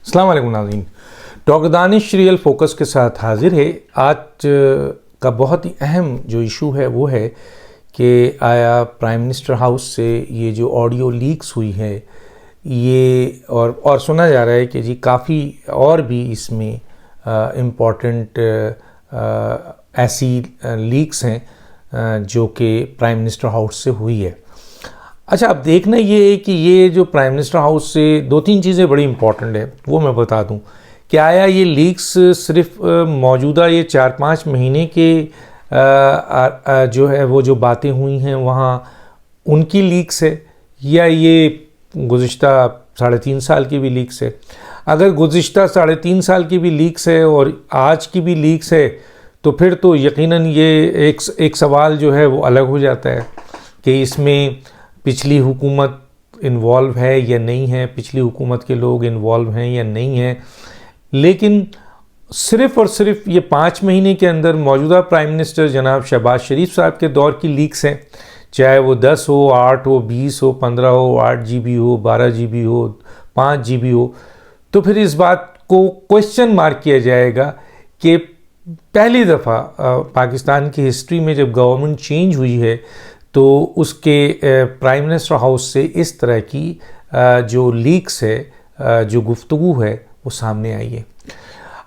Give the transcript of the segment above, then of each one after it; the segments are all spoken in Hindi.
अस्सलाम वालेकुम नाज़रीन। डॉक्टर दानिश रियल फोकस के साथ हाजिर है। आज का बहुत ही अहम जो इशू है वो है कि आया प्राइम मिनिस्टर हाउस से ये जो ऑडियो लीक्स हुई है ये और सुना जा रहा है कि जी काफ़ी और भी इसमें इम्पॉर्टेंट ऐसी लीक्स हैं जो कि प्राइम मिनिस्टर हाउस से हुई है। अच्छा, अब देखना ये है कि ये जो प्राइम मिनिस्टर हाउस से दो तीन चीज़ें बड़ी इंपॉर्टेंट है वो मैं बता दूं कि आया ये लीक्स सिर्फ मौजूदा ये 4-5 महीने के जो है वो जो बातें हुई हैं वहाँ उनकी लीक्स है या ये गुज़िश्ता 3.5 साल की भी लीक्स है। अगर गुज़िश्ता 3.5 साल की भी लीक्स है और आज की भी लीक्स है तो फिर तो यकीनन ये एक सवाल जो है वो अलग हो जाता है कि इसमें पिछली हुकूमत इन्वॉल्व है या नहीं है, पिछली हुकूमत के लोग इन्वॉल्व हैं या नहीं हैं। लेकिन सिर्फ़ और सिर्फ ये 5 महीने के अंदर मौजूदा प्राइम मिनिस्टर जनाब शहबाज शरीफ साहब के दौर की लीक्स हैं, चाहे वो 10 हो, 8 हो, 20 हो, 15 हो, 8 GB हो, 12 GB हो, 5 GB हो, तो फिर इस बात को क्वेश्चन मार्क किया जाएगा कि पहली दफ़ा पाकिस्तान की हिस्ट्री में जब गवर्नमेंट चेंज हुई है तो उसके प्राइम मिनिस्टर हाउस से इस तरह की जो लीक्स है, जो गुफ्तगू है वो सामने आई है।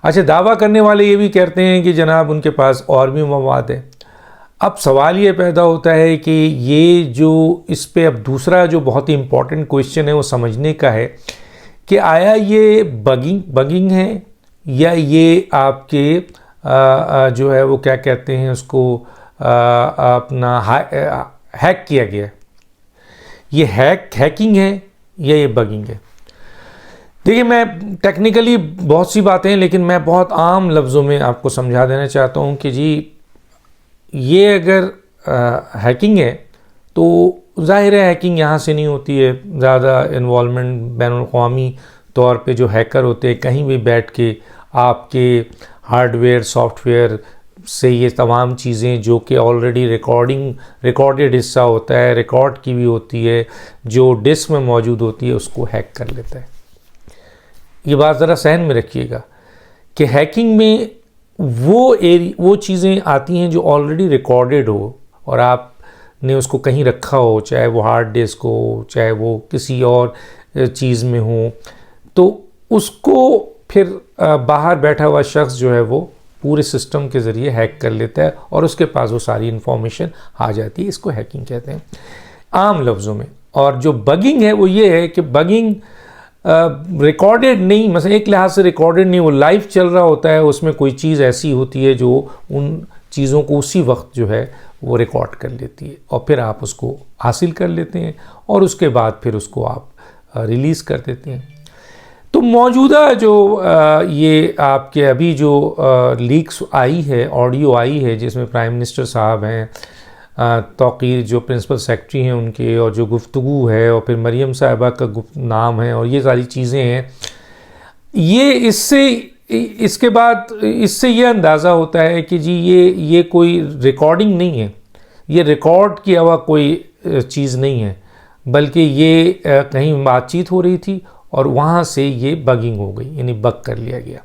अच्छा, दावा करने वाले ये भी कहते हैं कि जनाब उनके पास और भी मवाद है। अब सवाल ये पैदा होता है कि ये जो इस पे अब दूसरा जो बहुत ही इम्पोर्टेंट क्वेश्चन है वो समझने का है कि आया ये बगिंग है या ये आपके जो है वो क्या कहते हैं उसको अपना हैक किया गया। ये हैकिंग है या ये बगिंग है। देखिए, मैं टेक्निकली बहुत सी बातें हैं लेकिन मैं बहुत आम लफ्ज़ों में आपको समझा देना चाहता हूँ कि जी ये अगर हैकिंग है तो ज़ाहिर है हैकिंग यहाँ से नहीं होती है। ज़्यादा इन्वॉल्वमेंट बैनुल-अक़वामी तौर पे जो हैकर होते हैं कहीं भी बैठ के आपके हार्डवेयर सॉफ्टवेयर से ये तमाम चीज़ें जो कि ऑलरेडी रिकॉर्डेड हिस्सा होता है, रिकॉर्ड की भी होती है, जो डिस्क में मौजूद होती है उसको हैक कर लेता है। ये बात ज़रा सहन में रखिएगा कि हैकिंग में वो चीज़ें आती हैं जो ऑलरेडी रिकॉर्डेड हो और आपने उसको कहीं रखा हो, चाहे वो हार्ड डिस्क हो, चाहे वो किसी और चीज़ में हो, तो उसको फिर बाहर बैठा हुआ शख्स जो है वो पूरे सिस्टम के ज़रिए हैक कर लेता है और उसके पास वो सारी इन्फॉर्मेशन आ जाती है। इसको हैकिंग कहते हैं आम लफ्ज़ों में। और जो बगिंग है वो ये है कि बगिंग रिकॉर्डेड नहीं, मतलब एक लिहाज से रिकॉर्डेड नहीं, वो लाइव चल रहा होता है, उसमें कोई चीज़ ऐसी होती है जो उन चीज़ों को उसी वक्त जो है वो रिकॉर्ड कर लेती है और फिर आप उसको हासिल कर लेते हैं और उसके बाद फिर उसको आप रिलीज़ कर देते हैं। तो मौजूदा जो ये आपके अभी जो लीक्स आई है, ऑडियो आई है जिसमें प्राइम मिनिस्टर साहब हैं, तौक़ीर जो प्रिंसिपल सेक्रेटरी हैं उनके, और जो गुफ्तगू है और फिर मरियम साहिबा का नाम है और ये सारी चीज़ें हैं, ये इसके बाद इससे ये अंदाज़ा होता है कि जी ये कोई रिकॉर्डिंग नहीं है, ये रिकॉर्ड किया हुआ कोई चीज़ नहीं है, बल्कि ये कहीं बातचीत हो रही थी और वहाँ से ये बगिंग हो गई, यानी बग कर लिया गया।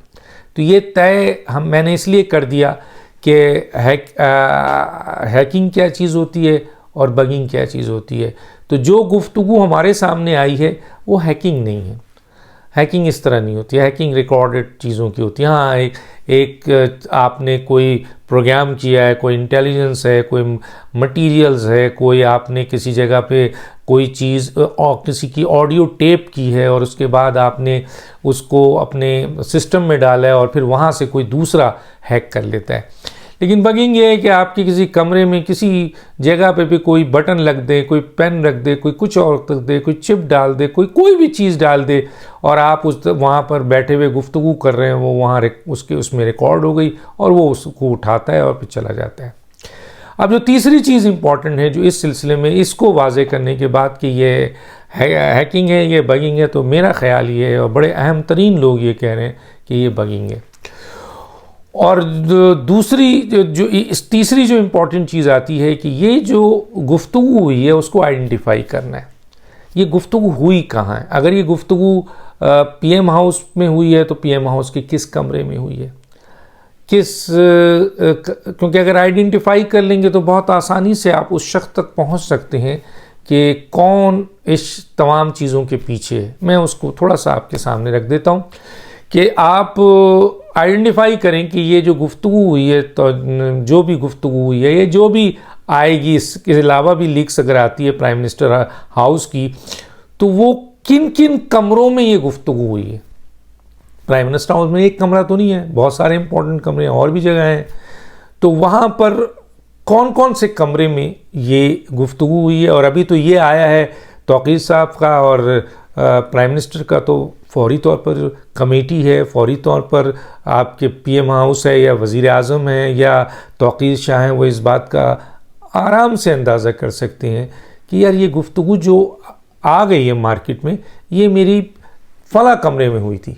तो ये तय मैंने इसलिए कर दिया कि हैकिंग क्या चीज़ होती है और बगिंग क्या चीज़ होती है। तो जो गुफ्तगू हमारे सामने आई है वो हैकिंग नहीं है। हैकिंग इस तरह नहीं होती है, हैकिंग रिकॉर्डेड चीज़ों की होती है। हाँ, एक आपने कोई प्रोग्राम किया है, कोई इंटेलिजेंस है, कोई मटेरियल्स है, कोई आपने किसी जगह पे कोई चीज़ और किसी की ऑडियो टेप की है और उसके बाद आपने उसको अपने सिस्टम में डाला है और फिर वहाँ से कोई दूसरा हैक कर लेता है। लेकिन बगिंग ये है कि आपके किसी कमरे में किसी जगह पे भी कोई बटन लग दे, कोई पेन रख दे, कोई कुछ और रख दे, कोई चिप डाल दे, कोई भी चीज़ डाल दे और आप वहाँ पर बैठे हुए गुफ्तगू कर रहे हैं, वो वहाँ उसमें रिकॉर्ड हो गई और वो उसको उठाता है और फिर चला जाता है। अब जो तीसरी चीज़ इम्पॉर्टेंट है जो इस सिलसिले में इसको वाज़े करने के बाद कि ये हैकिंग है, ये बगिंग है, तो मेरा ख्याल ये है और बड़े अहम तरीन लोग ये कह रहे हैं कि ये बगिंग है। और दूसरी तीसरी जो इम्पॉर्टेंट चीज़ आती है कि ये जो गुफ्तगू हुई है उसको आइडेंटिफाई करना है। ये गुफ्तगू हुई कहाँ है। अगर ये गुफ्तगू पीएम हाउस में हुई है तो पीएम हाउस के किस कमरे में हुई है, क्योंकि अगर आइडेंटिफाई कर लेंगे तो बहुत आसानी से आप उस शख्स तक पहुंच सकते हैं कि कौन इस तमाम चीज़ों के पीछे है। मैं उसको थोड़ा सा आपके सामने रख देता हूं कि आप आइडेंटिफाई करें कि ये जो गुफ्तगू हुई है, तो जो भी गुफ्तगू हुई है, ये जो भी आएगी, इसके अलावा भी लीक्स अगर आती है प्राइम मिनिस्टर हाउस की, तो वो किन किन कमरों में ये गुफ्तगू हुई है। प्राइम मिनिस्टर हाउस में एक कमरा तो नहीं है, बहुत सारे इंपॉर्टेंट कमरे और भी जगह हैं, तो वहाँ पर कौन कौन से कमरे में ये गुफ्तगू हुई है। और अभी तो ये आया है तौकीर साहब का और प्राइम मिनिस्टर का, तो फौरी तौर पर कमेटी है, फौरी तौर पर आपके पीएम हाउस है या वज़ीर आज़म है या तौकीर शाह हैं, वो इस बात का आराम से अंदाज़ा कर सकते हैं कि यार ये गुफ्तगू जो आ गई है मार्केट में, ये मेरी फला कमरे में हुई थी।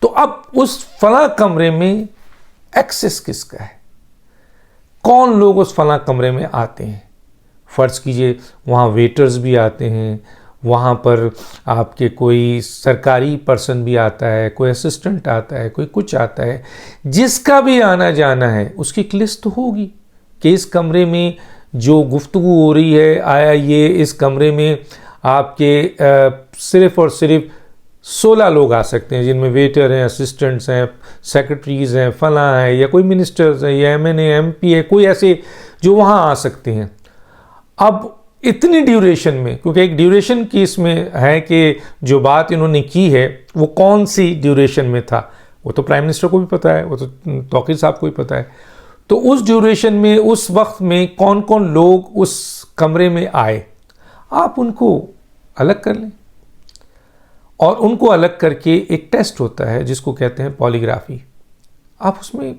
तो अब उस फला कमरे में एक्सेस किसका है, कौन लोग उस फला कमरे में आते हैं। फ़र्ज़ कीजिए वहाँ वेटर्स भी आते हैं, वहाँ पर आपके कोई सरकारी पर्सन भी आता है, कोई असिस्टेंट आता है, कोई कुछ आता है, जिसका भी आना जाना है उसकी एक लिस्ट तो होगी कि इस कमरे में जो गुफ्तगू हो रही है, आया ये इस कमरे में आपके सिर्फ़ और सिर्फ 16 लोग आ सकते हैं, जिनमें वेटर हैं, असिस्टेंट्स हैं, सेक्रेटरीज़ हैं, फला हैं, या कोई मिनिस्टर्स हैं, या एमएनए एमपी है, कोई ऐसे जो वहाँ आ सकते हैं। अब इतनी ड्यूरेशन में, क्योंकि एक ड्यूरेशन की इसमें है कि जो बात इन्होंने की है वो कौन सी ड्यूरेशन में था, वो तो प्राइम मिनिस्टर को भी पता है, वो तो तौकीर साहब को भी पता है। तो उस ड्यूरेशन में, उस वक्त में कौन कौन लोग उस कमरे में आए, आप उनको अलग कर लें। और उनको अलग करके एक टेस्ट होता है जिसको कहते हैं पॉलीग्राफी। आप उसमें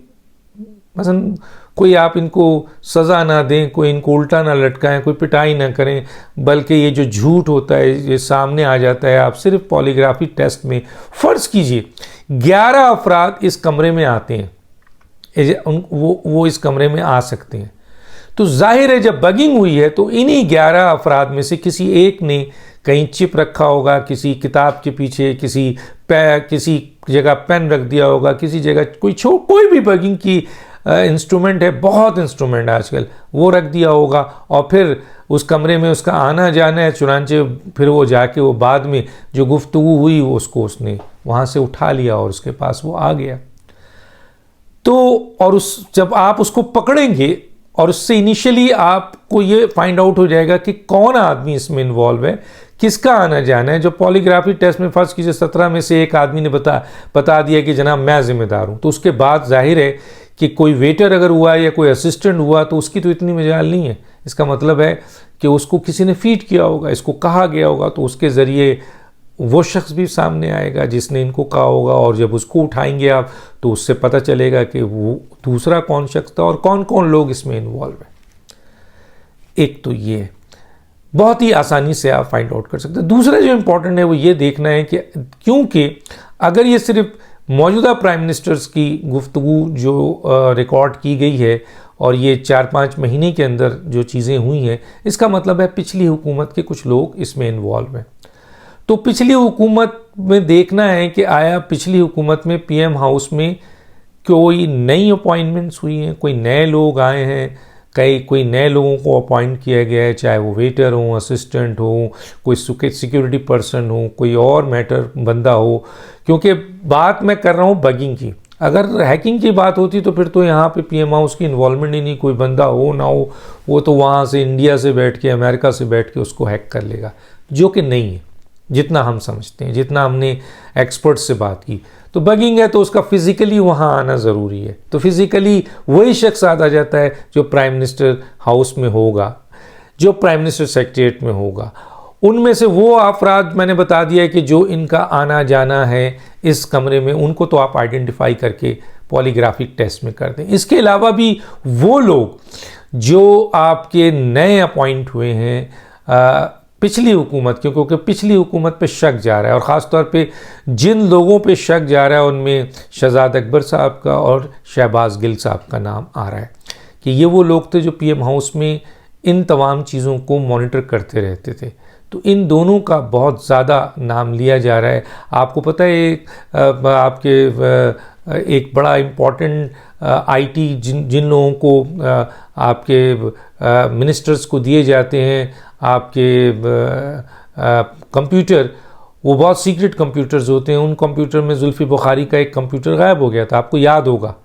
मसलन कोई आप इनको सज़ा ना दें, कोई इनको उल्टा ना लटकाएं, कोई पिटाई ना करें, बल्कि ये जो झूठ होता है ये सामने आ जाता है। आप सिर्फ पॉलीग्राफी टेस्ट में, फ़र्ज़ कीजिए 11 अफराद इस कमरे में आते हैं, वो इस कमरे में आ सकते हैं, तो जाहिर है जब बगिंग हुई है तो इन्हीं 11 अफराद में से किसी एक ने कहीं चिप रखा होगा, किसी किताब के पीछे, किसी जगह पेन रख दिया होगा, किसी जगह कोई भी बगिंग की इंस्ट्रूमेंट है, बहुत इंस्ट्रूमेंट आजकल, वो रख दिया होगा, और फिर उस कमरे में उसका आना जाना है, चुनांचे फिर वो जाके वो बाद में जो गुफ्तगू हुई उसको उसने वहाँ से उठा लिया और उसके पास वो आ गया। तो और जब आप उसको पकड़ेंगे और उससे इनिशियली आपको ये फाइंड आउट हो जाएगा कि कौन आदमी इसमें इन्वॉल्व है, किसका आना जाना है। जो पॉलीग्राफी टेस्ट में फ़र्ज़ कीजिए 17 में से एक आदमी ने बता दिया कि जनाब मैं ज़िम्मेदार हूँ, तो उसके बाद जाहिर है कि कोई वेटर अगर हुआ या कोई असिस्टेंट हुआ तो उसकी तो इतनी मजाल नहीं है। इसका मतलब है कि उसको किसी ने फीड किया होगा, इसको कहा गया होगा, तो उसके ज़रिए वो शख्स भी सामने आएगा जिसने इनको कहा होगा, और जब उसको उठाएंगे आप तो उससे पता चलेगा कि वो दूसरा कौन शख्स था और कौन कौन लोग इसमें इन्वॉल्व हैं। एक तो ये बहुत ही आसानी से आप फाइंड आउट कर सकते हैं। दूसरा जो इम्पोर्टेंट है वो ये देखना है कि क्योंकि अगर ये सिर्फ मौजूदा प्राइम मिनिस्टर्स की गुफ्तगू जो रिकॉर्ड की गई है और ये 4-5 महीने के अंदर जो चीज़ें हुई हैं, इसका मतलब है पिछली हुकूमत के कुछ लोग इसमें इन्वॉल्व हैं। तो पिछली हुकूमत में देखना है कि आया पिछली हुकूमत में पीएम हाउस में कोई नई अपॉइंटमेंट्स हुई हैं, कोई नए लोग आए हैं, कोई नए लोगों को अपॉइंट किया गया है, चाहे वो वेटर हो, असिस्टेंट हो, कोई सिक्योरिटी पर्सन हो, कोई और मैटर बंदा हो। क्योंकि बात मैं कर रहा हूँ बगिंग की, अगर हैकिंग की बात होती तो फिर तो यहाँ पे पीएम हाउस की इन्वॉल्वमेंट ही नहीं, कोई बंदा हो ना हो, वो तो वहाँ से इंडिया से बैठ के, अमेरिका से बैठ के उसको हैक कर लेगा, जो कि नहीं है जितना हम समझते हैं, जितना हमने एक्सपर्ट से बात की। तो बगिंग है तो उसका फिज़िकली वहाँ आना ज़रूरी है, तो फिज़िकली वही शख्स आ जाता है जो प्राइम मिनिस्टर हाउस में होगा, जो प्राइम मिनिस्टर सेक्रेटरीट में होगा। उनमें से वो अफराद मैंने बता दिया है कि जो इनका आना जाना है इस कमरे में, उनको तो आप आइडेंटिफाई करके पॉलीग्राफिक टेस्ट में कर दें। इसके अलावा भी वो लोग जो आपके नए अपॉइंट हुए हैं पिछली हुकूमत के, क्योंकि पिछली हुकूमत पे शक जा रहा है, और ख़ास तौर पे जिन लोगों पे शक जा रहा है उनमें शहजाद अकबर साहब का और शहबाज गिल साहब का नाम आ रहा है कि ये वो लोग थे जो पीएम हाउस में इन तमाम चीज़ों को मॉनिटर करते रहते थे। तो इन दोनों का बहुत ज़्यादा नाम लिया जा रहा है। आपको पता है आपके एक बड़ा इम्पॉर्टेंट आईटी जिन लोगों को आपके मिनिस्टर्स को दिए जाते हैं, आपके कंप्यूटर, वो बहुत सीक्रेट कंप्यूटर्स होते हैं। उन कंप्यूटर में जुल्फी बुखारी का एक कंप्यूटर गायब हो गया था, आपको याद होगा।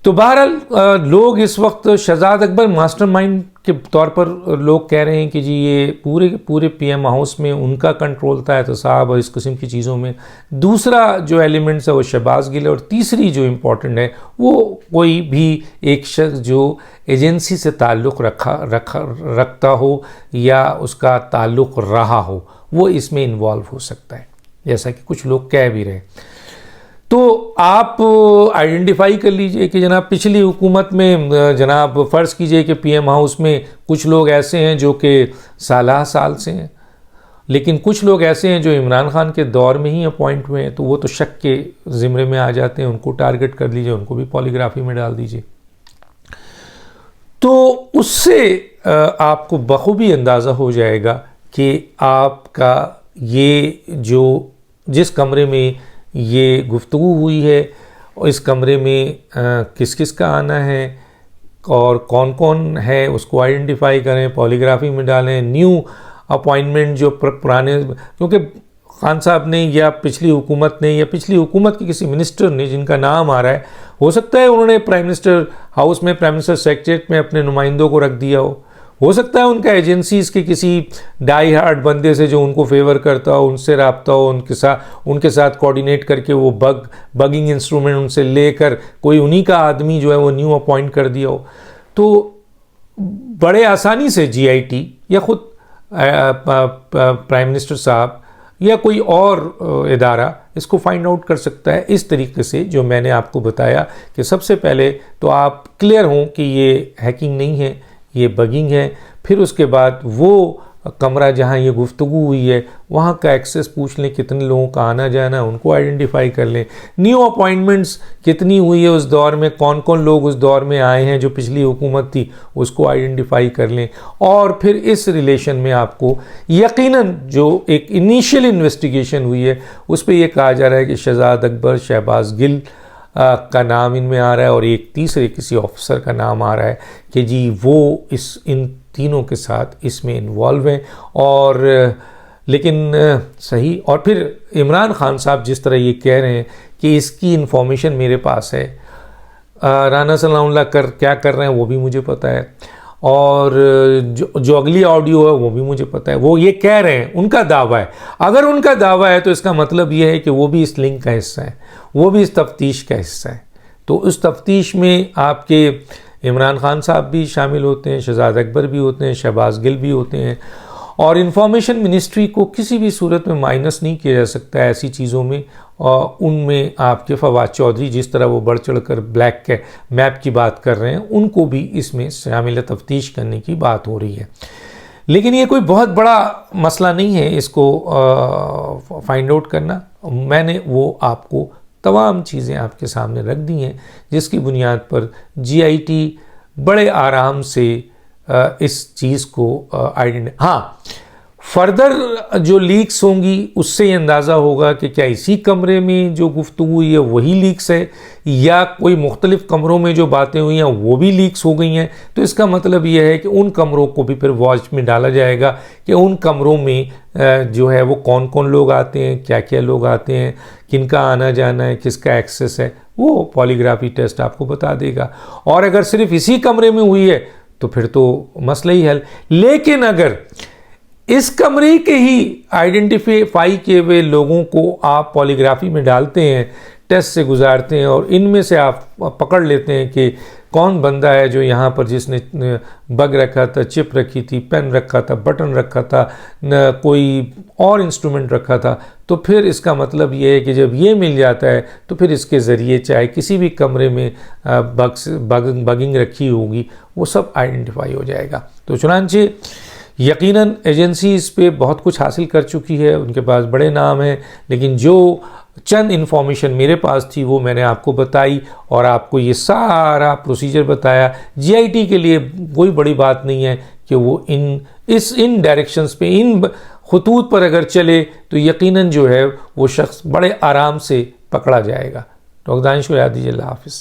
तो बहरहाल लोग इस वक्त शहजाद अकबर मास्टरमाइंड के तौर पर लोग कह रहे हैं कि जी ये पूरे पीएम हाउस में उनका कंट्रोल था, एहतसाब और इस किस्म की चीज़ों में। दूसरा जो एलिमेंट्स है वो शहबाज गिल है, और तीसरी जो इम्पोर्टेंट है वो कोई भी एक शख्स जो एजेंसी से ताल्लुक़ रखता हो या उसका ताल्लुक़ रहा हो, वो इसमें इन्वॉल्व हो सकता है, जैसा कि कुछ लोग कह भी रहे। तो आप आइडेंटिफाई कर लीजिए कि जनाब पिछली हुकूमत में जनाब फ़र्ज़ कीजिए कि पीएम हाउस में कुछ लोग ऐसे हैं जो कि साल से हैं, लेकिन कुछ लोग ऐसे हैं जो इमरान खान के दौर में ही अपॉइंट हुए हैं, तो वो तो शक के ज़िम्मे में आ जाते हैं। उनको टारगेट कर लीजिए, उनको भी पॉलीग्राफी में डाल दीजिए। तो उससे आपको बखूबी अंदाज़ा हो जाएगा कि आपका ये जो जिस कमरे में ये गुफ्तगू हुई है, और इस कमरे में किस किस का आना है और कौन कौन है उसको आइडेंटिफाई करें, पॉलीग्राफी में डालें। न्यू अपॉइंटमेंट जो पुराने, क्योंकि खान साहब ने या पिछली हुकूमत ने या पिछली हुकूमत के किसी मिनिस्टर ने जिनका नाम आ रहा है, हो सकता है उन्होंने प्राइम मिनिस्टर हाउस में, प्राइम मिनिस्टर सेक्रेटरीट में अपने नुमाइंदों को रख दिया हो सकता है उनका एजेंसीज़ के किसी डाई हार्ड बंदे से जो उनको फेवर करता हो, उनसे रब्ता हो, उनके साथ कोऑर्डिनेट करके वो बगिंग इंस्ट्रूमेंट उनसे लेकर कोई उन्हीं का आदमी जो है वो न्यू अपॉइंट कर दिया हो। तो बड़े आसानी से जीआईटी या ख़ुद प्राइम मिनिस्टर साहब या कोई और इदारा इसको फाइंड आउट कर सकता है, इस तरीके से जो मैंने आपको बताया कि सबसे पहले तो आप क्लियर हों कि ये हैकिंग नहीं है, ये बगिंग है। फिर उसके बाद वो कमरा जहाँ ये गुफ्तगू हुई है वहाँ का एक्सेस पूछ लें, कितने लोगों का आना जाना है उनको आइडेंटिफाई कर लें। न्यू अपॉइंटमेंट्स कितनी हुई है उस दौर में, कौन कौन लोग उस दौर में आए हैं जो पिछली हुकूमत थी, उसको आइडेंटिफाई कर लें। और फिर इस रिलेशन में आपको यकीनन जो एक इनिशियल इन्वेस्टिगेशन हुई है उस पर यह कहा जा रहा है कि शहजाद अकबर, शहबाज गिल का नाम इनमें आ रहा है और एक तीसरे किसी ऑफिसर का नाम आ रहा है कि जी वो इन तीनों के साथ इसमें इन्वॉल्व हैं। और लेकिन सही, और फिर इमरान खान साहब जिस तरह ये कह रहे हैं कि इसकी इन्फॉर्मेशन मेरे पास है, राना सलाउल्लाह क्या कर रहे हैं वो भी मुझे पता है, और जो अगली ऑडियो है वो भी मुझे पता है। वो ये कह रहे हैं, उनका दावा है। अगर उनका दावा है तो इसका मतलब ये है कि वो भी इस लिंक का हिस्सा है, वो भी इस तफ्तीश का हिस्सा है। तो उस तफ्तीश में आपके इमरान खान साहब भी शामिल होते हैं, शहजाद अकबर भी होते हैं, शहबाज गिल भी होते हैं। और इंफॉर्मेशन मिनिस्ट्री को किसी भी सूरत में माइनस नहीं किया जा सकता है ऐसी चीज़ों में। और उनमें आपके फवाद चौधरी जिस तरह वो बढ़ चढ़ कर ब्लैक के मैप की बात कर रहे हैं, उनको भी इसमें शामिल तफ्तीश करने की बात हो रही है। लेकिन ये कोई बहुत बड़ा मसला नहीं है इसको फाइंड आउट करना। मैंने वो आपको तमाम चीज़ें आपके सामने रख दी हैं जिसकी बुनियाद पर जीआईटी बड़े आराम से इस चीज़ को हाँ, फर्दर जो लीक्स होंगी उससे ये अंदाज़ा होगा कि क्या इसी कमरे में जो गुफ्तगू हुई है वही लीक्स है या कोई मुख्तलिफ़ कमरों में जो बातें हुई हैं वो भी लीक्स हो गई हैं। तो इसका मतलब ये है कि उन कमरों को भी फिर वॉच में डाला जाएगा कि उन कमरों में जो है वो कौन कौन लोग आते हैं, क्या क्या लोग आते हैं, किनका आना जाना है, किसका एक्सेस है, वो पॉलीग्राफी टेस्ट आपको बता देगा। और अगर सिर्फ इसी कमरे में हुई है तो फिर तो मसला ही हल। लेकिन अगर इस कमरे के ही आइडेंटिफाई किए हुए लोगों को आप पॉलीग्राफी में डालते हैं, टेस्ट से गुजारते हैं और इनमें से आप पकड़ लेते हैं कि कौन बंदा है जो यहाँ पर जिसने बग रखा था, चिप रखी थी, पेन रखा था, बटन रखा था, न कोई और इंस्ट्रूमेंट रखा था, तो फिर इसका मतलब ये है कि जब ये मिल जाता है तो फिर इसके ज़रिए चाहे किसी भी कमरे में बगिंग रखी होगी वो सब आइडेंटिफाई हो जाएगा। तो चुनांचे यकीनन एजेंसी इस पे बहुत कुछ हासिल कर चुकी है, उनके पास बड़े नाम हैं, लेकिन जो चंद इन्फॉर्मेशन मेरे पास थी वो मैंने आपको बताई और आपको ये सारा प्रोसीजर बताया। जीआईटी के लिए कोई बड़ी बात नहीं है कि वो इन इन डायरेक्शंस पे, इन खतूत पर अगर चले तो यकीनन जो है वो शख्स बड़े आराम से पकड़ा जाएगा। डॉक्टर दानिश को याद दीजिए। अल्लाह हाफिज़।